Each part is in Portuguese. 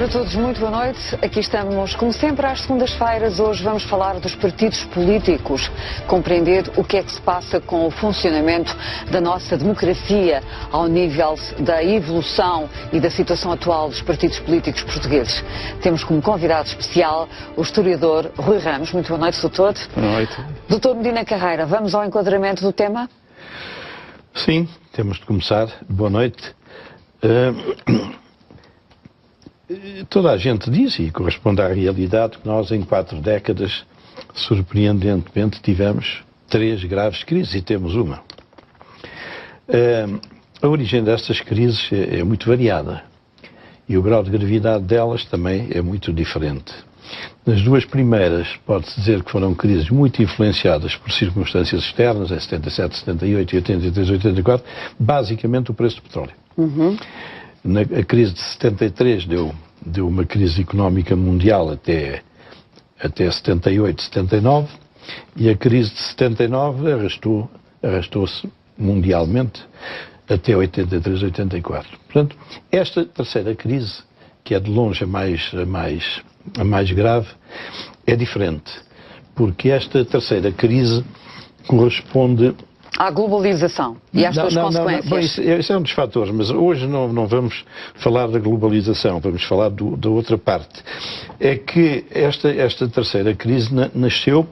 Para todos, muito boa noite. Aqui estamos, como sempre, às segundas-feiras. Hoje vamos falar dos partidos políticos, compreender o que é que se passa com o funcionamento da nossa democracia ao nível da evolução e da situação atual dos partidos políticos portugueses. Temos como convidado especial o historiador Rui Ramos. Muito boa noite, doutor. Boa noite. Doutor Medina Carreira, vamos ao enquadramento do tema? Sim, temos de começar. Boa noite. Toda a gente diz, e corresponde à realidade, que nós em 4 décadas, surpreendentemente, tivemos 3 graves crises, e temos uma. A origem destas crises é muito variada, e o grau de gravidade delas também é muito diferente. Nas 2 primeiras, pode-se dizer que foram crises muito influenciadas por circunstâncias externas, em 77, 78 e 83, 84, basicamente o preço do petróleo. A crise de 73 deu uma crise económica mundial até 78, 79, e a crise de 79 arrastou-se mundialmente até 83, 84. Portanto, esta terceira crise, que é de longe a mais grave, é diferente, porque esta terceira crise corresponde à globalização e às suas consequências. Bom, isso é um dos fatores, mas hoje não vamos falar da globalização, vamos falar da outra parte. É que esta terceira crise nasceu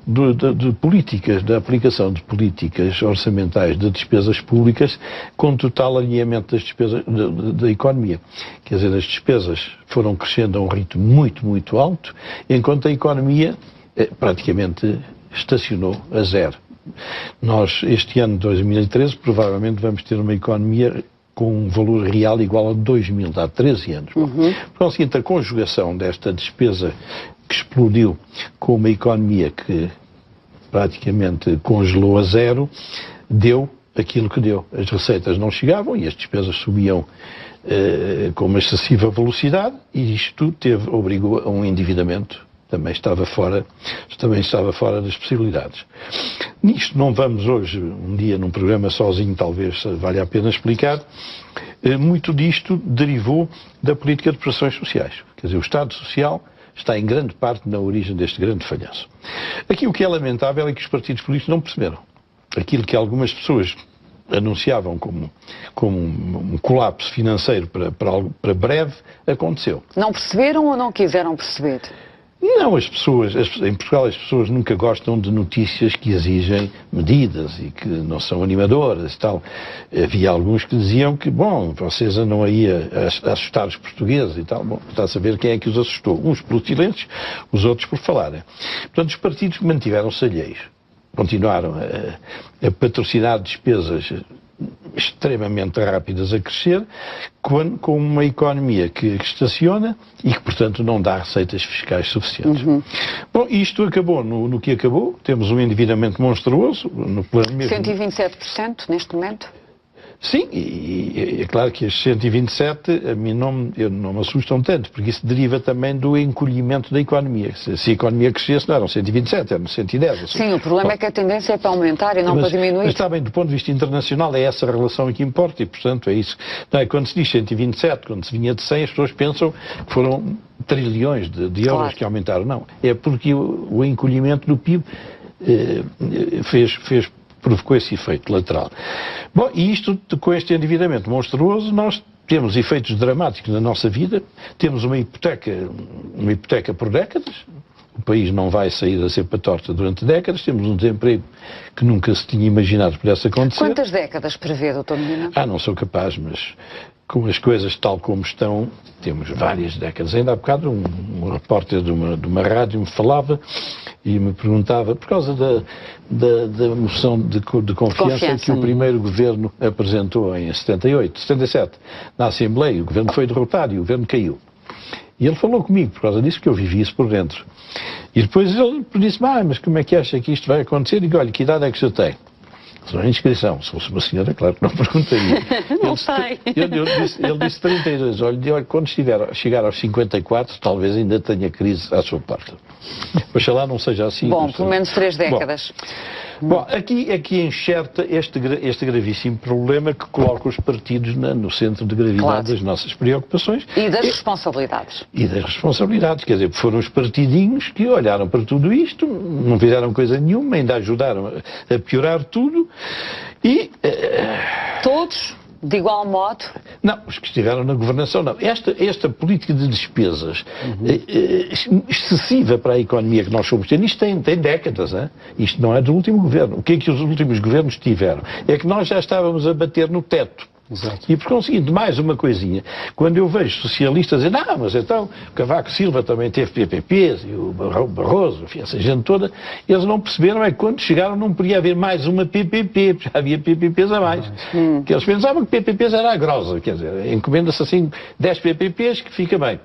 de políticas, da aplicação de políticas orçamentais de despesas públicas com total alinhamento das despesas da economia. Quer dizer, as despesas foram crescendo a um ritmo muito, muito alto, enquanto a economia praticamente estacionou a zero. Nós, este ano de 2013, provavelmente vamos ter uma economia com um valor real igual a 2000, há 13 anos. Por conseguinte, a conjugação desta despesa que explodiu com uma economia que praticamente congelou a zero, deu aquilo que deu. As receitas não chegavam e as despesas subiam com uma excessiva velocidade, e isto obrigou a um endividamento. Também estava fora das possibilidades. Nisto não vamos hoje, um dia num programa sozinho, talvez valha a pena explicar. Muito disto derivou da política de prestações sociais. Quer dizer, o Estado Social está em grande parte na origem deste grande falhanço. Aqui o que é lamentável é que os partidos políticos não perceberam. Aquilo que algumas pessoas anunciavam como um colapso financeiro para breve, aconteceu. Não perceberam ou não quiseram perceber? Não, em Portugal as pessoas nunca gostam de notícias que exigem medidas e que não são animadoras e tal. Havia alguns que diziam que, bom, vocês andam aí a assustar os portugueses e tal. Bom, está a saber quem é que os assustou. Uns pelo silêncio, os outros por falarem. Portanto, os partidos mantiveram-se alheios. Continuaram a patrocinar despesas extremamente rápidas a crescer, com uma economia que estaciona e que, portanto, não dá receitas fiscais suficientes. Bom, isto acabou no que acabou. Temos um endividamento monstruoso no plano mesmo. 127% neste momento? Sim, e é claro que estes 127 a mim não me assustam tanto, porque isso deriva também do encolhimento da economia. Se a economia crescesse, não eram 127, eram 110. Assim. Sim, o problema é que a tendência é para aumentar e não para diminuir. Mas está bem, do ponto de vista internacional, é essa relação que importa e, portanto, é isso. Não é, quando se diz 127, quando se vinha de 100, as pessoas pensam que foram trilhões de euros que aumentaram. Não, é porque o encolhimento do PIB provocou esse efeito lateral. Bom, e isto, com este endividamento monstruoso, nós temos efeitos dramáticos na nossa vida, temos uma hipoteca por décadas, o país não vai sair a ser torta durante décadas, temos um desemprego que nunca se tinha imaginado que pudesse acontecer. Quantas décadas prevê, doutor Medina? Não sou capaz, mas com as coisas tal como estão, temos várias décadas. Ainda há bocado um repórter de uma rádio me falava e me perguntava, por causa da moção de confiança que o primeiro governo apresentou em 78, 77, na Assembleia, o governo foi derrotado e o governo caiu. E ele falou comigo por causa disso, que eu vivi isso por dentro. E depois ele disse, mas como é que acha que isto vai acontecer? E digo, olha, que idade é que o senhor tem? Só a inscrição. Se fosse uma senhora, claro que não perguntaria. Não sei. Ele disse 32. Olha, quando chegar aos 54, talvez ainda tenha crise à sua porta. Oxalá não seja assim. Bom, pelo menos 3 décadas. Bom, aqui enxerta este gravíssimo problema que coloca os partidos no centro de gravidade das nossas preocupações. E das responsabilidades. E das responsabilidades, quer dizer, foram os partidinhos que olharam para tudo isto, não fizeram coisa nenhuma, ainda ajudaram a piorar tudo e... Todos? De igual modo? Não, os que estiveram na governação não. Esta política de despesas excessiva para a economia que nós somos tendo, isto tem décadas, hein? Isto não é do último governo. O que é que os últimos governos tiveram? É que nós já estávamos a bater no teto. Exato. E por conseguinte, mais uma coisinha, quando eu vejo socialistas dizer, não, mas então o Cavaco Silva também teve PPPs e o Barroso, enfim, essa gente toda, eles não perceberam é que quando chegaram não podia haver mais uma PPP, já havia PPPs a mais. Que eles pensavam que PPPs era a grossa, quer dizer, encomenda-se assim 10 PPPs que fica bem.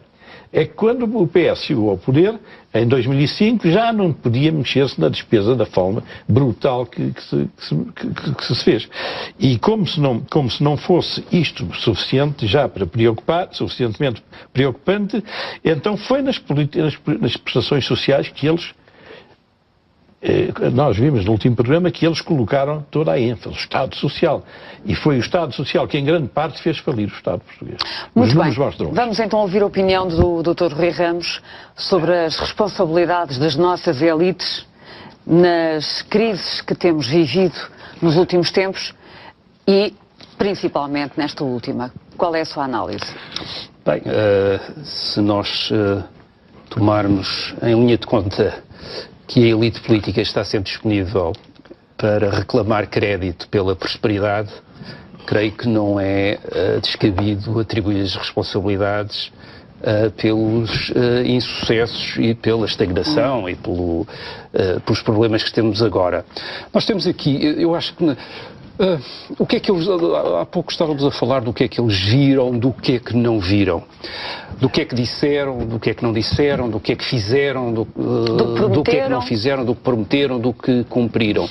É que quando o PS chegou ao poder, em 2005, já não podia mexer-se na despesa da forma brutal que se fez. E como se não fosse isto suficiente já para preocupar, suficientemente preocupante, então foi nas prestações sociais que eles... Nós vimos no último programa que eles colocaram toda a ênfase, o Estado Social. E foi o Estado Social que, em grande parte, fez falir o Estado português. Muito bem. Vamos então ouvir a opinião do Dr. Rui Ramos sobre as responsabilidades das nossas elites nas crises que temos vivido nos últimos tempos e, principalmente, nesta última. Qual é a sua análise? Bem, se nós tomarmos em linha de conta que a elite política está sempre disponível para reclamar crédito pela prosperidade, creio que não é descabido atribuir as responsabilidades pelos insucessos e pela estagnação e pelos problemas que temos agora. Nós temos aqui, eu acho que... o que é que eles, há pouco estávamos a falar do que é que eles viram, do que é que não viram, do que é que disseram, do que é que não disseram, do que é que fizeram, do que é que não fizeram, do que prometeram, do que cumpriram.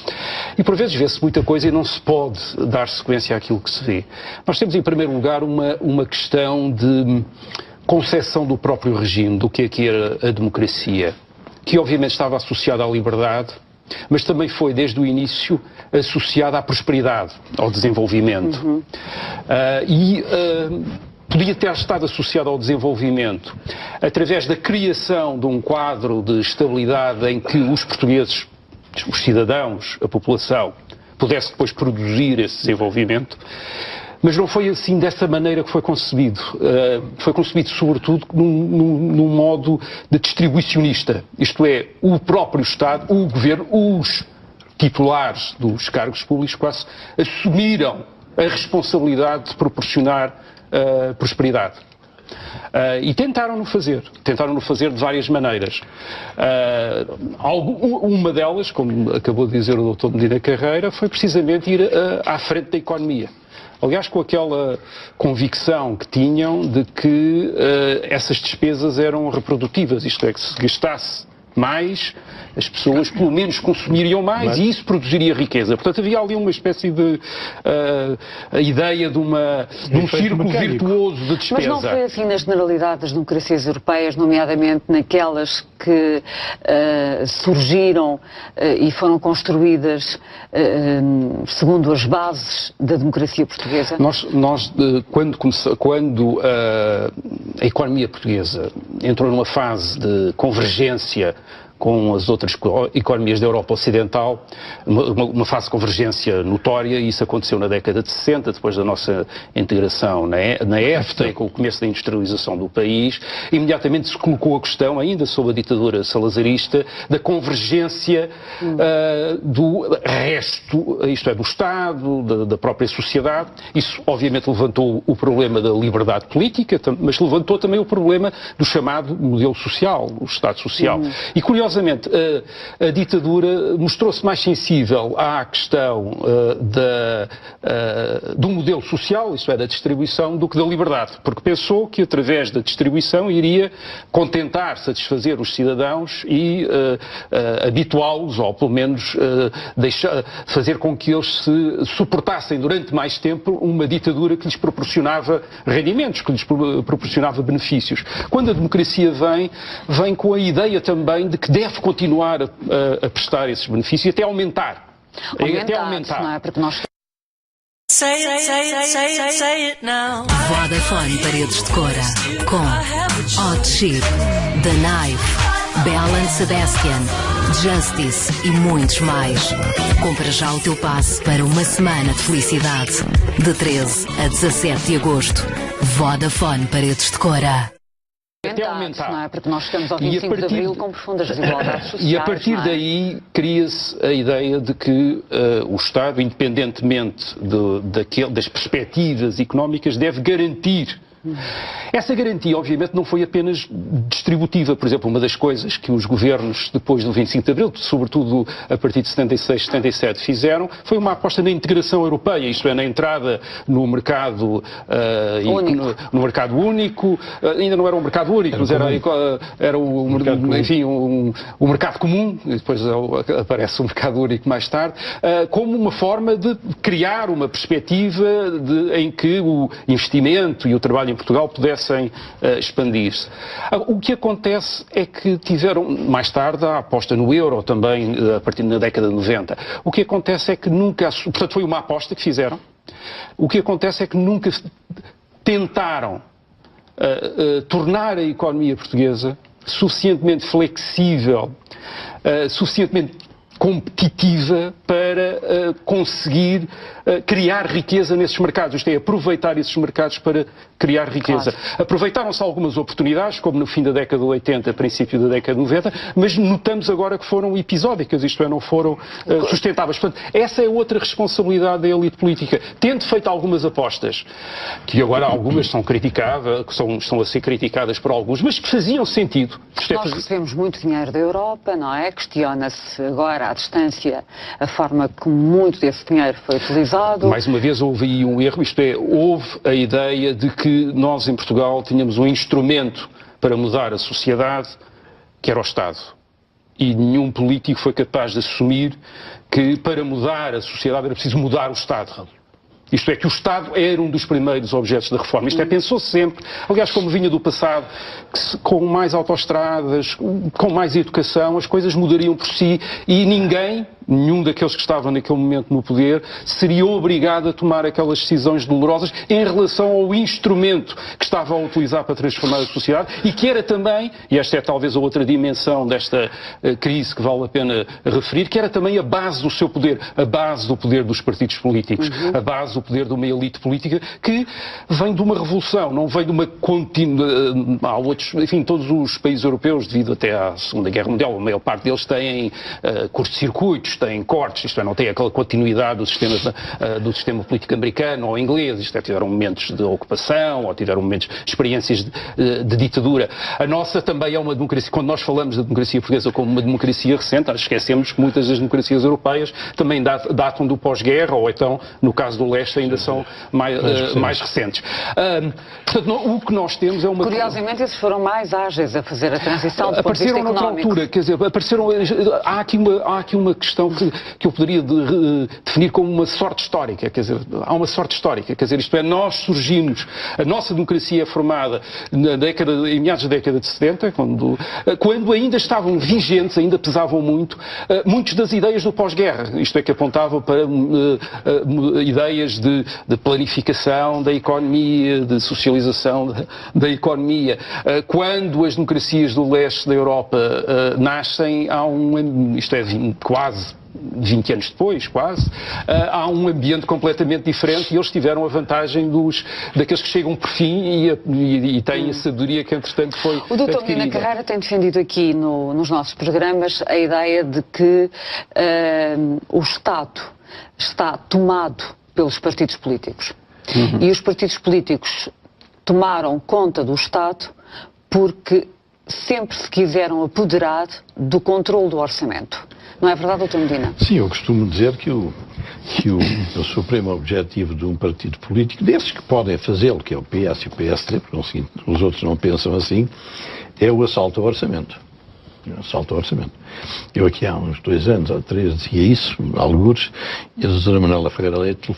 E por vezes vê-se muita coisa e não se pode dar sequência àquilo que se vê. Nós temos em primeiro lugar uma questão de concepção do próprio regime, do que era a democracia, que obviamente estava associada à liberdade, mas também foi, desde o início, associada à prosperidade, ao desenvolvimento. Podia ter estado associada ao desenvolvimento através da criação de um quadro de estabilidade em que os portugueses, os cidadãos, a população, pudesse depois produzir esse desenvolvimento. Mas não foi assim dessa maneira que foi concebido. Foi concebido, sobretudo, num modo de distribuicionista. Isto é, o próprio Estado, o Governo, os titulares dos cargos públicos quase assumiram a responsabilidade de proporcionar prosperidade. E tentaram-no fazer de várias maneiras. Uma delas, como acabou de dizer o Dr. Medina Carreira, foi precisamente ir à frente da economia. Aliás, com aquela convicção que tinham de que essas despesas eram reprodutivas, isto é, que se gastasse mais, as pessoas pelo menos consumiriam mais e isso produziria riqueza. Portanto, havia ali uma espécie de a ideia de um círculo virtuoso de despesa. Mas não foi assim na generalidade das democracias europeias, nomeadamente naquelas que surgiram e foram construídas segundo as bases da democracia portuguesa? Quando a economia portuguesa entrou numa fase de convergência com as outras economias da Europa Ocidental, uma fase de convergência notória, e isso aconteceu na década de 60, depois da nossa integração na EFTA, com o começo da industrialização do país. Imediatamente se colocou a questão, ainda sob a ditadura salazarista, da convergência do resto, isto é, do Estado, da própria sociedade. Isso, obviamente, levantou o problema da liberdade política, mas levantou também o problema do chamado modelo social, o Estado Social. E, curiosamente, a ditadura mostrou-se mais sensível à questão do modelo social, isto é, da distribuição, do que da liberdade, porque pensou que através da distribuição iria contentar, satisfazer os cidadãos e habituá-los, ou pelo menos fazer com que eles se suportassem durante mais tempo uma ditadura que lhes proporcionava rendimentos, que lhes proporcionava benefícios. Quando a democracia vem com a ideia também de que deve continuar a prestar esses benefícios e até aumentar Até aumentar. Não é? Porque nós... Say it now. Vodafone Paredes de Cora com Hot Chip, The Knife, Bell & Sebastian, Justice e muitos mais. Compra já o teu passe para uma semana de felicidade. De 13 a 17 de agosto. Vodafone Paredes de Cora. Até aumentar. Não é? Porque nós estamos ao 25 de Abril com profundas desigualdades sociais. E a partir não é? daí cria-se a ideia de que o Estado, independentemente das perspectivas económicas, deve garantir. Essa garantia, obviamente, não foi apenas distributiva. Por exemplo, uma das coisas que os governos, depois do 25 de Abril, sobretudo a partir de 76, 77, fizeram, foi uma aposta na integração europeia, isto é, na entrada no mercado no mercado único. Ainda não era um mercado único, mas era o mercado comum, e depois aparece o mercado único mais tarde, como uma forma de criar uma perspectiva em que o investimento e o trabalho em Portugal pudessem expandir-se. O que acontece é que tiveram, mais tarde, a aposta no euro também, a partir da década de 90. O que acontece é que nunca, portanto foi uma aposta que fizeram, o que acontece é que nunca tentaram tornar a economia portuguesa suficientemente flexível, suficientemente competitiva para conseguir criar riqueza nesses mercados, isto é, aproveitar esses mercados para criar riqueza. Claro. Aproveitaram-se algumas oportunidades, como no fim da década de 80, princípio da década de 90, mas notamos agora que foram episódicas, isto é, não foram sustentáveis. Portanto, essa é outra responsabilidade da elite política. Tendo feito algumas apostas, que agora algumas são criticadas, estão a ser criticadas por alguns, mas que faziam sentido. Nós recebemos muito dinheiro da Europa, não é? Questiona-se agora à distância a forma como muito desse dinheiro foi utilizado. Mais uma vez houve aí um erro, isto é, houve a ideia de que nós em Portugal tínhamos um instrumento para mudar a sociedade, que era o Estado. E nenhum político foi capaz de assumir que para mudar a sociedade era preciso mudar o Estado. Isto é, que o Estado era um dos primeiros objetos da reforma. Isto é, pensou sempre, aliás, como vinha do passado, que com mais autoestradas, com mais educação, as coisas mudariam por si e nenhum daqueles que estavam naquele momento no poder seria obrigado a tomar aquelas decisões dolorosas em relação ao instrumento que estava a utilizar para transformar a sociedade e que era também, e esta é talvez a outra dimensão desta crise que vale a pena referir, que era também a base do seu poder, a base do poder dos partidos políticos, a base do poder de uma elite política que vem de uma revolução, não vem de uma contínua... Há outros, enfim, todos os países europeus, devido até à Segunda Guerra Mundial, a maior parte deles têm curtos-circuitos, têm cortes, isto é, não tem aquela continuidade do sistema político americano ou inglês, isto é, tiveram momentos de ocupação ou tiveram momentos de experiências de ditadura. A nossa também é uma democracia, quando nós falamos da democracia portuguesa como uma democracia recente, esquecemos que muitas das democracias europeias também datam do pós-guerra ou então, no caso do leste, ainda são mais recentes. Portanto, o que nós temos é uma... Curiosamente, esses foram mais ágeis a fazer a transição do ponto de vista económico. Noutra altura, quer dizer, há aqui uma questão que eu poderia definir como uma sorte histórica, quer dizer, há uma sorte histórica, quer dizer, isto é, nós surgimos, a nossa democracia é formada em meados da década de 70, quando ainda estavam vigentes, ainda pesavam muito, muitas das ideias do pós-guerra, isto é, que apontavam para ideias de planificação da economia, de socialização da economia. Quando as democracias do leste da Europa nascem, isto é, quase 20 anos depois, há um ambiente completamente diferente e eles tiveram a vantagem daqueles que chegam por fim e têm a sabedoria que, entretanto, foi O Dr. Medina Carreira tem defendido aqui nos nossos programas a ideia de que o Estado está tomado pelos partidos políticos. E os partidos políticos tomaram conta do Estado porque sempre se quiseram apoderar do controle do orçamento. Não é verdade, Dr. Medina? Sim, eu costumo dizer que o supremo objetivo de um partido político, desses que podem fazê-lo, que é o PS e o PSD, porque os outros não pensam assim, é o assalto ao orçamento. Assalto ao orçamento. Eu aqui há uns 2 anos ou 3 dizia isso, algures, e a doutora Manuela Ferreira Leite